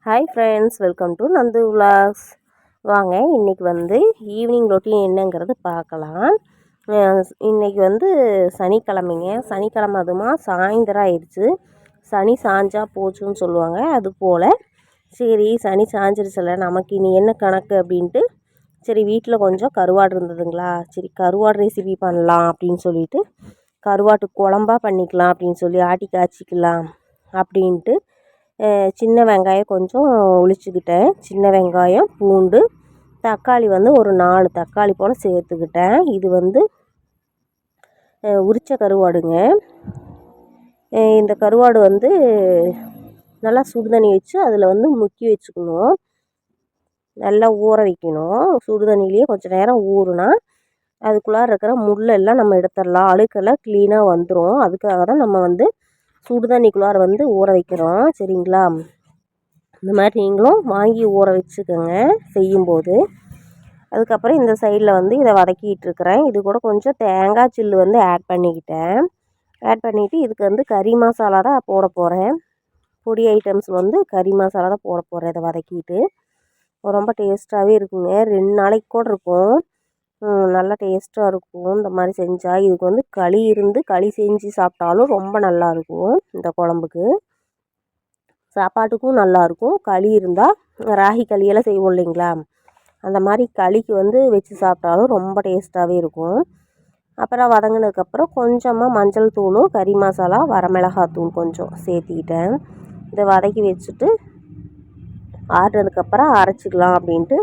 Hi friends, welcome to Nandu vlogs. வாங்க இன்றைக்கி வந்து ஈவினிங் ரொட்டீன் என்னங்கிறது பார்க்கலாம். இன்றைக்கி வந்து சனிக்கிழமைங்க. சனிக்கிழமை அதுமா சாயந்தரம் ஆயிடுச்சு. சனி சாஞ்சா போச்சுன்னு சொல்லுவாங்க. அதுபோல் சரி சனி சாஞ்சிருச்சுல, நமக்கு இனி என்ன கணக்கு அப்படின்ட்டு சரி வீட்டில் கொஞ்சம் கருவாடு இருந்ததுங்களா, சரி கருவாடு ரெசிபி பண்ணலாம் அப்படின்னு சொல்லிட்டு கருவாட்டு குழம்பா பண்ணிக்கலாம் அப்படின்னு சொல்லி ஆட்டி காய்ச்சிக்கலாம் அப்படின்ட்டு சின்ன வெங்காயம் கொஞ்சம் உளிச்சுக்கிட்டேன். சின்ன வெங்காயம், பூண்டு, தக்காளி வந்து ஒரு 4 தக்காளி போல் சேர்த்துக்கிட்டேன். இது வந்து உரித்த கருவாடுங்க. இந்த கருவாடு வந்து நல்லா சுடுதண்ணி வச்சு அதில் வந்து முக்கி வச்சுக்கணும். நல்லா ஊற வைக்கணும். சுடுதண்ணிலேயே கொஞ்சம் நேரம் ஊறுனா அதுக்குள்ளார இருக்கிற முள்ளெல்லாம் நம்ம எடுத்துடலாம். அழுக்கெல்லாம் க்ளீனாக வந்துடும். அதுக்காக தான் நம்ம வந்து சுடுதண்ணிக்குள்ளார வந்து ஊற வைக்கிறோம். சரிங்களா? இந்த மாதிரி நீங்களும் வாங்கி ஊற வச்சுக்கோங்க செய்யும்போது. அதுக்கப்புறம் இந்த சைடில் வந்து இதை வதக்கிட்டுருக்கிறேன். இது கூட கொஞ்சம் தேங்காய் சில்லு வந்து ஆட் பண்ணிக்கிட்டேன். ஆட் பண்ணிவிட்டு இதுக்கு வந்து கறி மசாலா தான் போட போகிறேன். பொடி ஐட்டம்ஸ் வந்து கறி மசாலா தான் போட போகிறேன். இதை வதக்கிட்டு ரொம்ப டேஸ்ட்டாகவே இருக்குங்க. 2 நாளைக்கு கூட இருக்கும். நல்லா டேஸ்ட்டாக இருக்கும் இந்த மாதிரி செஞ்சால். இதுக்கு வந்து களி இருந்து களி செஞ்சு சாப்பிட்டாலும் ரொம்ப நல்லாயிருக்கும். இந்த குழம்புக்கு சாப்பாட்டுக்கும் நல்லாயிருக்கும். களி இருந்தால் ராகி களியெல்லாம் செய்வோம் இல்லைங்களா, அந்த மாதிரி களிக்கு வந்து வச்சு சாப்பிட்டாலும் ரொம்ப டேஸ்ட்டாகவே இருக்கும். அப்புறம் வதங்கினதுக்கப்புறம் கொஞ்சமாக மஞ்சள் தூளும் கறி மசாலா வரமிளகாத்தூள் கொஞ்சம் சேர்த்திக்கிட்டேன். இதை வதக்கி வச்சுட்டு ஆறுனதுக்கப்புறம் அரைச்சிக்கலாம் அப்படின்ட்டு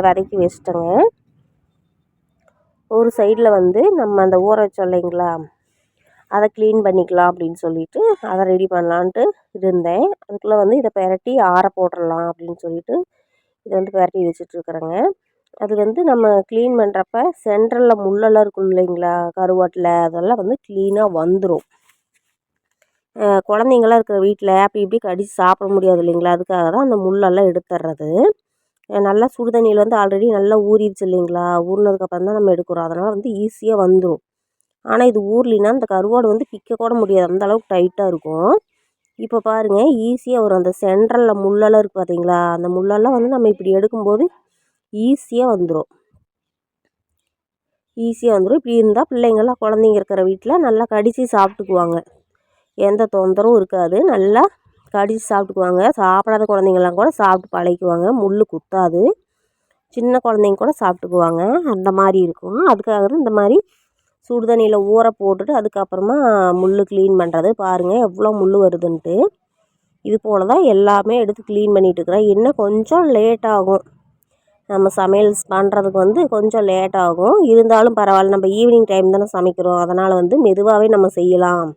வதக்கி வச்சிட்டேங்க. ஒரு சைடில் வந்து நம்ம அந்த ஊற வச்சோம் இல்லைங்களா, அதை க்ளீன் பண்ணிக்கலாம் அப்படின்னு சொல்லிட்டு அதை ரெடி பண்ணலான்ட்டு இருந்தேன். அதுக்குள்ளே வந்து இதை பெரட்டி ஆற போட்டுடலாம் அப்படின்னு சொல்லிட்டு இதை வந்து பெரட்டி வச்சிட்ருக்குறேங்க. அது வந்து நம்ம க்ளீன் பண்ணுறப்ப சென்ட்ரலில் முள்ளெல்லாம் இருக்கும் இல்லைங்களா கருவாட்டில், அதெல்லாம் வந்து க்ளீனாக வந்துடும். குழந்தைங்களாம் இருக்கிற வீட்டில் அப்படி இப்படி கடிச்சு சாப்பிட முடியாது இல்லைங்களா, அதுக்காக தான் அந்த முள்ளெல்லாம் எடுத்துடுறது. நல்லா சுடு தண்ணியில் வந்து ஆல்ரெடி நல்லா ஊறிடுச்சு இல்லைங்களா, ஊறினதுக்கப்புறம் தான் நம்ம எடுக்கிறோம். அதனால் வந்து ஈஸியாக வந்துடும். ஆனால் இது ஊறலினா இந்த கருவாடு வந்து பிக்க கூட முடியாது, அந்த அளவுக்கு டைட்டாக இருக்கும். இப்போ பாருங்கள் ஈஸியாக வரும். அந்த சென்ட்ரலில் முள்ளெல்லாம் இருக்குது பார்த்தீங்களா, அந்த முள்ளெல்லாம் வந்து நம்ம இப்படி எடுக்கும்போது ஈஸியாக வந்துடும். இப்படி இருந்தால் பிள்ளைங்கள்லாம் குழந்தைங்க இருக்கிற வீட்டில் நல்லா கடித்து சாப்பிட்டுக்குவாங்க. எந்த தொந்தரவும் இருக்காது. நல்லா கடித்து சாப்பிட்டுக்குவாங்க. சாப்பிடாத குழந்தைங்கள்லாம் கூட சாப்பிட்டு பழகிக்குவாங்க. முள் குத்தாது. சின்ன குழந்தைங்க கூட சாப்பிட்டுக்குவாங்க. அந்த மாதிரி இருக்கும். அதுக்காக தான் இந்த மாதிரி சுடு தண்ணியில் ஊற போட்டுட்டு அதுக்கப்புறமா முள் க்ளீன் பண்ணுறது. பாருங்கள் எவ்வளோ முள் வருதுன்ட்டு. இது போல் தான் எல்லாமே எடுத்து க்ளீன் பண்ணிகிட்ருக்குறேன். இன்னும் கொஞ்சம் லேட் ஆகும். நம்ம சமையல் பண்ணுறதுக்கு வந்து கொஞ்சம் லேட் ஆகும். இருந்தாலும் பரவாயில்ல, நம்ம ஈவினிங் டைம் தானே சமைக்கிறோம், அதனால் வந்து மெதுவாகவே நம்ம செய்யலாம்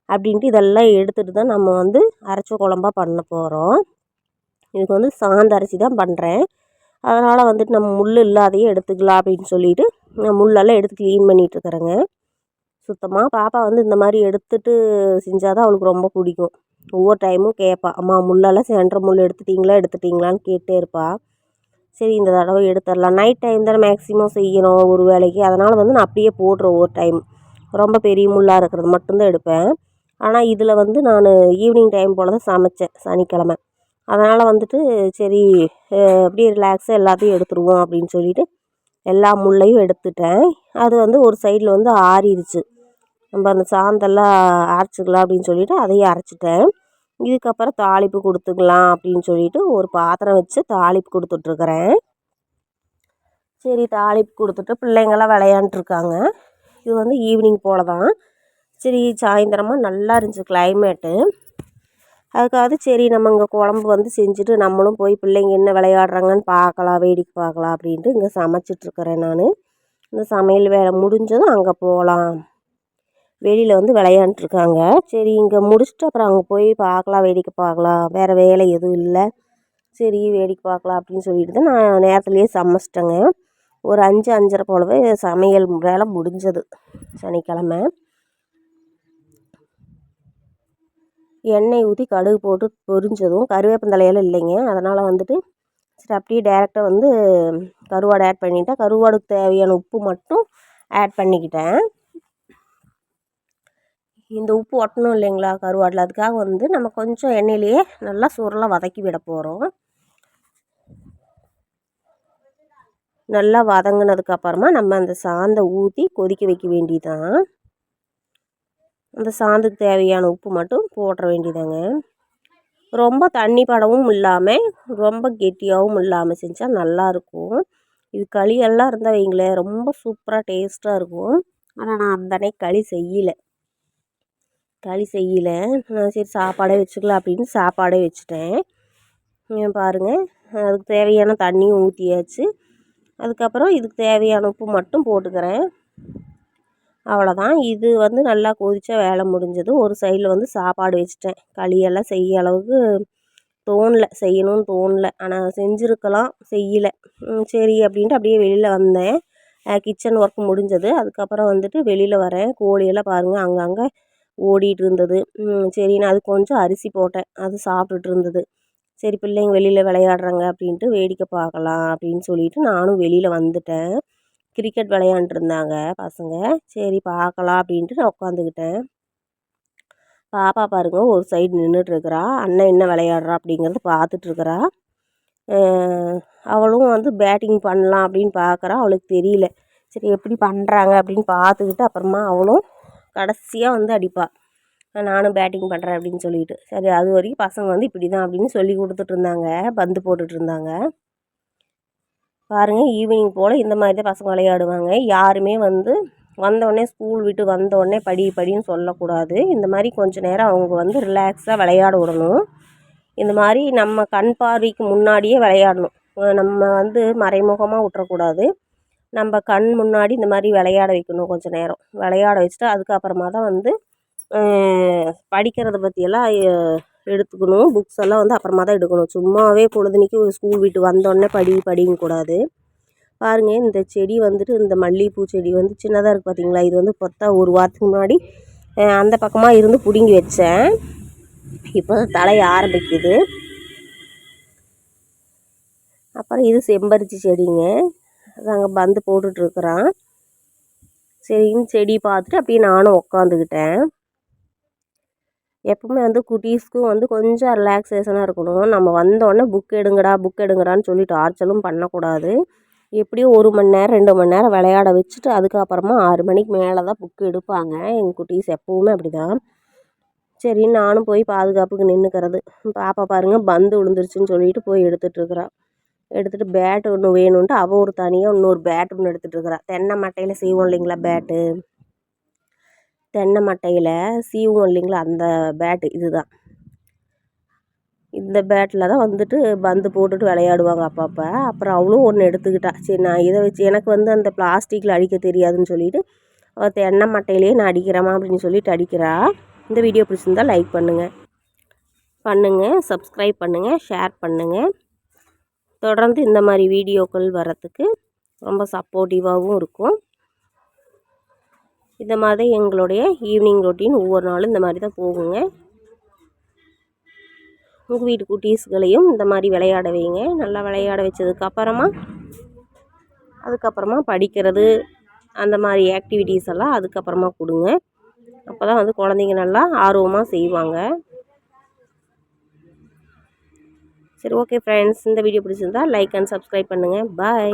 அப்படின்ட்டு இதெல்லாம் எடுத்துகிட்டு தான் நம்ம வந்து அரைச்ச குழம்பா பண்ண போகிறோம். இதுக்கு வந்து சாந்து அரைச்சி தான் பண்ணுறேன். அதனால் வந்துட்டு நம்ம முள் இல்லாதையே எடுத்துக்கலாம் அப்படின்னு சொல்லிவிட்டு முள்ளெல்லாம் எடுத்து க்ளீன் பண்ணிகிட்ருக்குறேங்க. சுத்தமாக பாப்பா வந்து இந்த மாதிரி எடுத்துகிட்டு செஞ்சால் தான் அவளுக்கு ரொம்ப பிடிக்கும். ஒவ்வொரு டைமும் கேட்பா, அம்மா முள்ளெல்லாம் சென்டர் முள் எடுத்துட்டிங்களான்னு கேட்டே இருப்பாள். சரி இந்த தடவை எடுத்துடலாம். நைட் டைம் தானே மேக்ஸிமம் செய்யணும் ஒரு வேளைக்கு, அதனால் வந்து நான் அப்படியே போடுறேன். ஒவ்வொரு டைம் ரொம்ப பெரிய முள்ளாக இருக்கிறது மட்டும்தான் எடுப்பேன். ஆனால் இதில் வந்து நான் ஈவினிங் டைம் போல் தான் சமைச்சேன் சனிக்கிழமை. அதனால் வந்துட்டு சரி அப்படியே ரிலாக்ஸாக எல்லாத்தையும் எடுத்துருவோம் அப்படின்னு சொல்லிவிட்டு எல்லா முள்ளையும் எடுத்துட்டேன். அது வந்து ஒரு சைடில் வந்து ஆறிடுச்சு. நம்ம அந்த சாந்தெல்லாம் அரைச்சிக்கலாம் அப்படின்னு சொல்லிவிட்டு அதையும் அரைச்சிட்டேன். இதுக்கப்புறம் தாளிப்பு கொடுத்துக்கலாம் அப்படின்னு சொல்லிவிட்டு ஒரு பாத்திரம் வச்சு தாளிப்பு கொடுத்துட்ருக்குறேன். சரி தாளிப்பு கொடுத்துட்டு பிள்ளைங்கள்லாம் விளையாண்டுருக்காங்க. இது வந்து ஈவினிங் போல் தான். சரி சாயந்தரமாக நல்லா இருந்துச்சு கிளைமேட்டு. அதுக்காக சரி நம்ம இங்கே குழம்பு வந்து செஞ்சுட்டு நம்மளும் போய் பிள்ளைங்க என்ன விளையாடுறாங்கன்னு பார்க்கலாம், வேடிக்கை பார்க்கலாம் அப்படின்ட்டு இங்கே சமைச்சிட்ருக்கிறேன் நான். இந்த சமையல் வேலை முடிஞ்சதும் அங்கே போகலாம், வெளியில் வந்து விளையாண்டுருக்காங்க. சரி இங்கே முடிச்சுட்டு அப்புறம் அங்கே போய் பார்க்கலாம், வேடிக்கை பார்க்கலாம், வேறு வேலை எதுவும் இல்லை, சரி வேடிக்கை பார்க்கலாம் அப்படின்னு சொல்லிட்டு தான் நான் நேரத்துலேயே சமைச்சிட்டேங்க. ஒரு 5 5:30 போலவே சமையல் வேலை முடிஞ்சது சனிக்கிழமை. எண்ணெய் ஊற்றி கடுகு போட்டு பொரிஞ்சதும் கருவேப்பந்தலையெல்லாம் இல்லைங்க, அதனால் வந்துட்டு சரி அப்படியே டேரெக்டாக வந்து கருவாடு ஆட் பண்ணிட்டேன். கருவாடுக்கு தேவையான உப்பு மட்டும் ஆட் பண்ணிக்கிட்டேன். இந்த உப்பு ஒட்டணும் இல்லைங்களா கருவாட்டில், அதுக்காக வந்து நம்ம கொஞ்சம் எண்ணெயிலேயே நல்லா சுருளை வதக்கி விட போகிறோம். நல்லா வதங்கினதுக்கப்புறமா நம்ம அந்த சாந்தை ஊற்றி கொதிக்க வைக்க வேண்டியதான். அந்த சாந்துக்கு தேவையான உப்பு மட்டும் போட்டுற வேண்டியதாங்க. ரொம்ப தண்ணி படவும் இல்லாமல் ரொம்ப கெட்டியாகவும் இல்லாமல் செஞ்சால் நல்லாயிருக்கும். இது களியெல்லாம் இருந்தால் வைங்களேன் ரொம்ப சூப்பராக டேஸ்ட்டாக இருக்கும். ஆனால் நான் அந்த அன்னைக்கு களி செய்யலை. நான் சரி சாப்பாடே வச்சுக்கலாம் அப்படின்னு சாப்பாடே வச்சுட்டேன். பாருங்கள், அதுக்கு தேவையான தண்ணியும் ஊற்றியாச்சு. அதுக்கப்புறம் இதுக்கு தேவையான உப்பு மட்டும் போட்டுக்கிறேன். அவ்வளோதான். இது வந்து நல்லா கொதிச்சா வேலை முடிஞ்சது. ஒரு சைடில் வந்து சாப்பாடு வச்சுட்டேன். களியெல்லாம் செய்ய அளவுக்கு செய்யணும்னு தோணலை. ஆனால் செஞ்சுருக்கலாம், செய்யலை. சரி அப்படின்ட்டு அப்படியே வெளியில் வந்தேன். கிச்சன் ஒர்க் முடிஞ்சது. அதுக்கப்புறம் வந்துட்டு வெளியில் வரேன். கோழியெல்லாம் பாருங்கள் அங்கங்கே ஓடிட்டு இருந்தது. சரி நான் அது கொஞ்சம் அரிசி போட்டேன். அது சாப்பிட்டுட்டு இருந்தது. சரி பிள்ளைங்க வெளியில் விளையாடுறாங்க அப்படின்ட்டு வேடிக்கை பார்க்கலாம் அப்படின்னு சொல்லிட்டு நானும் வெளியில் வந்துட்டேன். கிரிக்கெட் விளையாண்டுருந்தாங்க பசங்க. சரி பார்க்கலாம் அப்படின்ட்டு நான் உட்காந்துக்கிட்டேன். பாப்பா பாருங்க ஒரு சைடு நின்றுட்டுருக்குறா. அண்ணன் என்ன விளையாடுறா அப்படிங்கிறது பார்த்துட்ருக்குறா. அவளும் வந்து பேட்டிங் பண்ணலாம் அப்படின்னு பார்க்குறா. அவளுக்கு தெரியல. சரி எப்படி பண்ணுறாங்க அப்படின்னு பார்த்துக்கிட்டு அப்புறமா அவளும் கடைசியாக வந்து அடிப்பாள். நானும் பேட்டிங் பண்ணுறேன் அப்படின்னு சொல்லிட்டு. சரி அது வரைக்கும் பசங்க வந்து இப்படி தான் அப்படின்னு சொல்லி கொடுத்துட்ருந்தாங்க. பந்து போட்டுட்ருந்தாங்க. பாருங்கள் ஈவினிங் போல் இந்த மாதிரி தான் பசங்க விளையாடுவாங்க. யாருமே வந்து வந்தோடனே ஸ்கூல் விட்டு வந்தோடனே படின்னு சொல்லக்கூடாது. இந்த மாதிரி கொஞ்சம் நேரம் அவங்க வந்து ரிலாக்ஸாக விளையாட விடணும். இந்த மாதிரி நம்ம கண் பார்வைக்கு முன்னாடியே விளையாடணும். நம்ம வந்து மறைமுகமாக விட்டுறக்கூடாது. நம்ம கண் முன்னாடி இந்த மாதிரி விளையாட வைக்கணும். கொஞ்சம் நேரம் விளையாட வச்சுட்டு அதுக்கப்புறமா தான் வந்து படிக்கிறத பற்றியெல்லாம் எடுத்துக்கணும். புக்ஸ் எல்லாம் வந்து அப்புறமா தான் எடுக்கணும். சும்மாவே பொழுதுனிக்கு ஸ்கூல் விட்டு வந்தோடனே படிங்கக்கூடாது. பாருங்கள் இந்த செடி வந்துட்டு இந்த மல்லிகைப்பூ செடி வந்து சின்னதாக இருக்குது பார்த்தீங்களா. இது வந்து பார்த்தா ஒரு வாரத்துக்கு முன்னாடி அந்த பக்கமாக இருந்து பிடுங்கி வச்சேன். இப்போ தலைய ஆரம்பிக்குது. அப்புறம் இது செம்பருத்தி செடிங்க. நாங்கள் பந்து போட்டுட்ருக்குறான். சரின்னு செடி பார்த்துட்டு அப்படியே நானும் உக்காந்துக்கிட்டேன். எப்பவுமே வந்து குட்டீஸ்க்கும் வந்து கொஞ்சம் ரிலாக்ஸேஷனாக இருக்கணும். நம்ம வந்தோடனே புக் எடுங்கடான்னு சொல்லி டார்ச்சலும் பண்ணக்கூடாது. எப்படியும் 1 மணி நேரம் 2 மணி நேரம் விளையாட வச்சுட்டு அதுக்கப்புறமா 6 மணிக்கு மேலே தான் புக்கு எடுப்பாங்க. எங்கள் குட்டீஸ் எப்போவுமே அப்படி தான். சரின்னு நானும் போய் பாதுகாப்புக்கு நின்றுக்கிறது. பாப்பா பாருங்கள் பந்து விழுந்துருச்சுன்னு சொல்லிட்டு போய் எடுத்துகிட்ருக்குறா. எடுத்துகிட்டு பேட்டு ஒன்று வேணுன்ட்டு அவள் ஒரு தனியாக இன்னொரு பேட் ஒன்று எடுத்துகிட்ருக்குறா. தென்னை மட்டையில் செய்வோம் இல்லைங்களா பேட்டு, தென்னை மட்டையில் சீவும் இல்லைங்களா அந்த பேட்டு இதுதான். இந்த பேட்டில் தான் வந்துட்டு பந்து போட்டுட்டு விளையாடுவாங்க அப்பப்போ. அப்புறம் அவளும் ஒன்று எடுத்துக்கிட்டா. சரி நான் இதை வச்சு எனக்கு வந்து அந்த பிளாஸ்டிக்கில் அடிக்க தெரியாதுன்னு சொல்லிட்டு அவள் தென்னை மட்டையிலேயே நான் அடிக்கிறேம்மா அப்படின்னு சொல்லிட்டு அடிக்கிறா. இந்த வீடியோ பிடிச்சிருந்தால் லைக் பண்ணுங்கள், சப்ஸ்கிரைப் பண்ணுங்கள், ஷேர் பண்ணுங்கள். தொடர்ந்து இந்த மாதிரி வீடியோக்கள் வரத்துக்கு ரொம்ப சப்போர்ட்டிவாகவும் இருக்கும். இந்த மாதிரி எங்களுடைய ஈவினிங் ரொட்டீன் ஒவ்வொரு நாளும் இந்த மாதிரி தான் போகுங்க. உங்கள் வீட்டு குட்டீஸ்களையும் இந்த மாதிரி விளையாட வைங்க. நல்லா விளையாட அதுக்கப்புறமா படிக்கிறது அந்த மாதிரி ஆக்டிவிட்டீஸ் எல்லாம் அதுக்கப்புறமா கொடுங்க. அப்போ தான் வந்து குழந்தைங்க நல்லா ஆர்வமாக செய்வாங்க. சரி ஓகே ஃப்ரெண்ட்ஸ், இந்த வீடியோ பிடிச்சிருந்தா லைக் அண்ட் சப்ஸ்கிரைப் பண்ணுங்கள். பாய்.